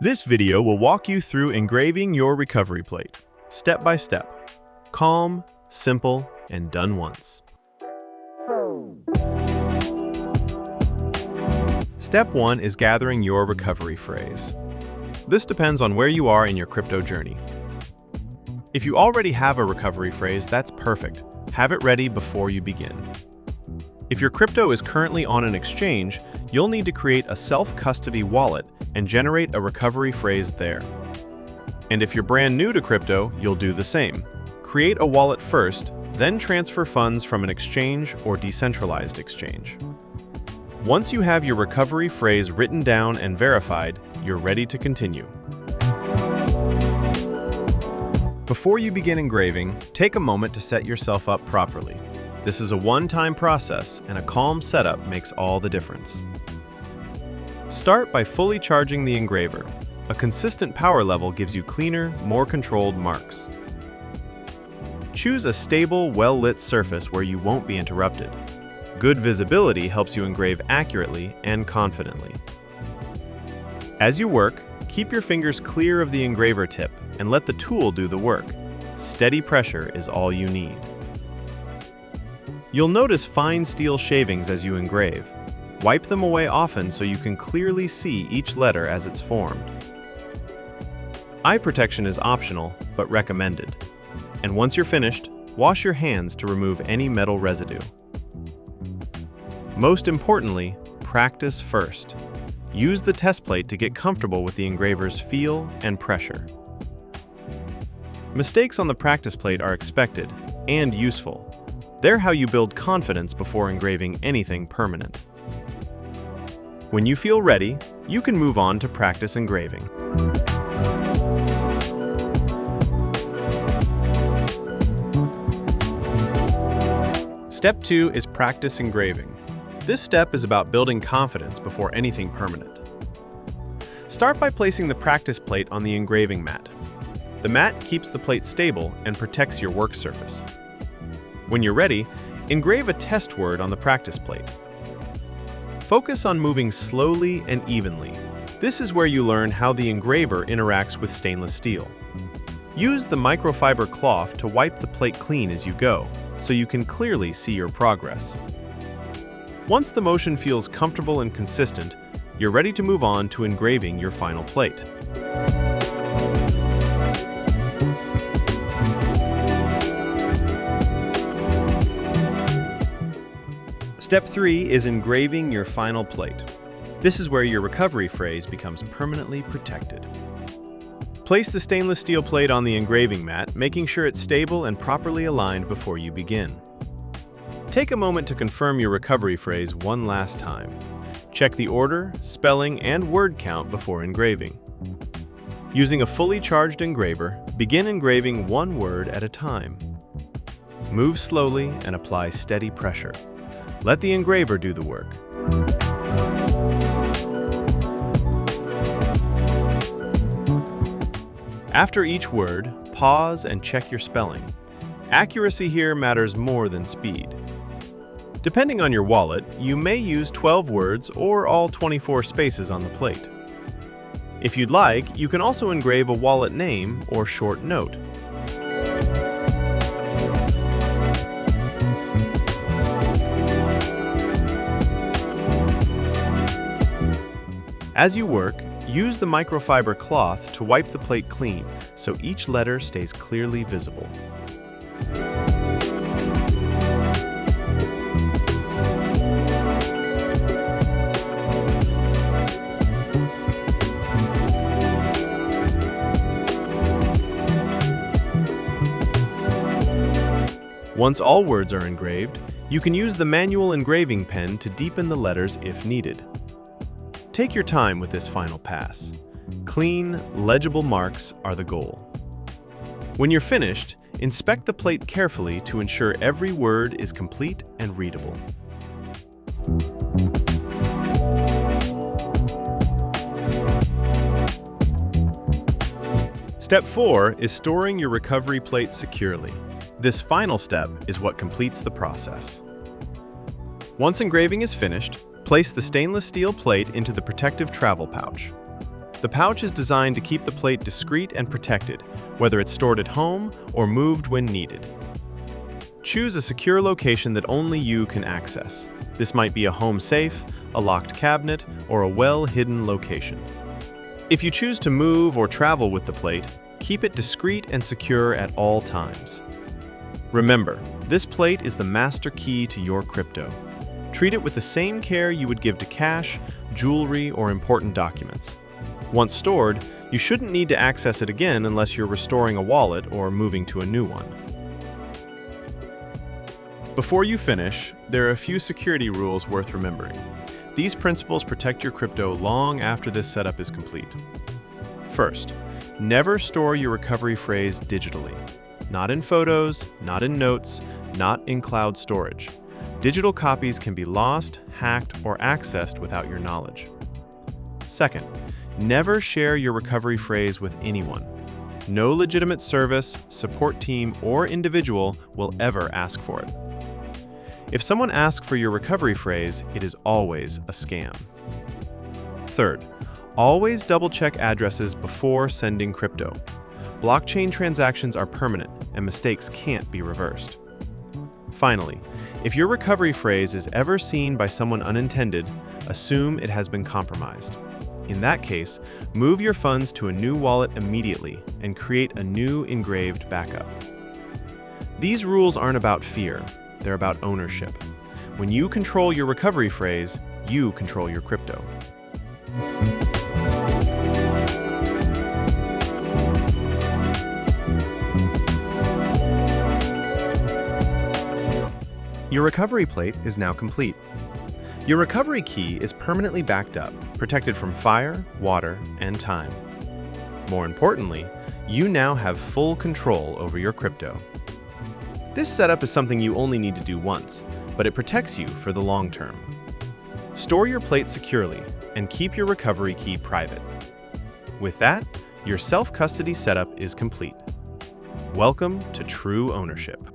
This video will walk you through engraving your recovery plate, step by step. Calm, simple, and done once. Step 1 is gathering your recovery phrase. This depends on where you are in your crypto journey. If you already have a recovery phrase, that's perfect. Have it ready before you begin. If your crypto is currently on an exchange, you'll need to create a self-custody wallet and generate a recovery phrase there. And if you're brand new to crypto, you'll do the same. Create a wallet first, then transfer funds from an exchange or decentralized exchange. Once you have your recovery phrase written down and verified, you're ready to continue. Before you begin engraving, take a moment to set yourself up properly. This is a one-time process, and a calm setup makes all the difference. Start by fully charging the engraver. A consistent power level gives you cleaner, more controlled marks. Choose a stable, well-lit surface where you won't be interrupted. Good visibility helps you engrave accurately and confidently. As you work, keep your fingers clear of the engraver tip and let the tool do the work. Steady pressure is all you need. You'll notice fine steel shavings as you engrave. Wipe them away often so you can clearly see each letter as it's formed. Eye protection is optional, but recommended. And once you're finished, wash your hands to remove any metal residue. Most importantly, practice first. Use the test plate to get comfortable with the engraver's feel and pressure. Mistakes on the practice plate are expected and useful. They're how you build confidence before engraving anything permanent. When you feel ready, you can move on to practice engraving. Step 2 is practice engraving. This step is about building confidence before anything permanent. Start by placing the practice plate on the engraving mat. The mat keeps the plate stable and protects your work surface. When you're ready, engrave a test word on the practice plate. Focus on moving slowly and evenly. This is where you learn how the engraver interacts with stainless steel. Use the microfiber cloth to wipe the plate clean as you go, so you can clearly see your progress. Once the motion feels comfortable and consistent, you're ready to move on to engraving your final plate. Step 3 is engraving your final plate. This is where your recovery phrase becomes permanently protected. Place the stainless steel plate on the engraving mat, making sure it's stable and properly aligned before you begin. Take a moment to confirm your recovery phrase one last time. Check the order, spelling, and word count before engraving. Using a fully charged engraver, begin engraving one word at a time. Move slowly and apply steady pressure. Let the engraver do the work. After each word, pause and check your spelling. Accuracy here matters more than speed. Depending on your wallet, you may use 12 words or all 24 spaces on the plate. If you'd like, you can also engrave a wallet name or short note. As you work, use the microfiber cloth to wipe the plate clean so each letter stays clearly visible. Once all words are engraved, you can use the manual engraving pen to deepen the letters if needed. Take your time with this final pass. Clean, legible marks are the goal. When you're finished, inspect the plate carefully to ensure every word is complete and readable. Step 4 is storing your recovery plate securely. This final step is what completes the process. Once engraving is finished, place the stainless steel plate into the protective travel pouch. The pouch is designed to keep the plate discreet and protected, whether it's stored at home or moved when needed. Choose a secure location that only you can access. This might be a home safe, a locked cabinet, or a well-hidden location. If you choose to move or travel with the plate, keep it discreet and secure at all times. Remember, this plate is the master key to your crypto. Treat it with the same care you would give to cash, jewelry, or important documents. Once stored, you shouldn't need to access it again unless you're restoring a wallet or moving to a new one. Before you finish, there are a few security rules worth remembering. These principles protect your crypto long after this setup is complete. First, never store your recovery phrase digitally. Not in photos, not in notes, not in cloud storage. Digital copies can be lost, hacked, or accessed without your knowledge. Second, never share your recovery phrase with anyone. No legitimate service, support team, or individual will ever ask for it. If someone asks for your recovery phrase, it is always a scam. Third, always double-check addresses before sending crypto. Blockchain transactions are permanent, and mistakes can't be reversed. Finally, if your recovery phrase is ever seen by someone unintended, assume it has been compromised. In that case, move your funds to a new wallet immediately and create a new engraved backup. These rules aren't about fear, they're about ownership. When you control your recovery phrase, you control your crypto. Your recovery plate is now complete. Your recovery key is permanently backed up, protected from fire, water, and time. More importantly, you now have full control over your crypto. This setup is something you only need to do once, but it protects you for the long term. Store your plate securely and keep your recovery key private. With that, your self-custody setup is complete. Welcome to true ownership.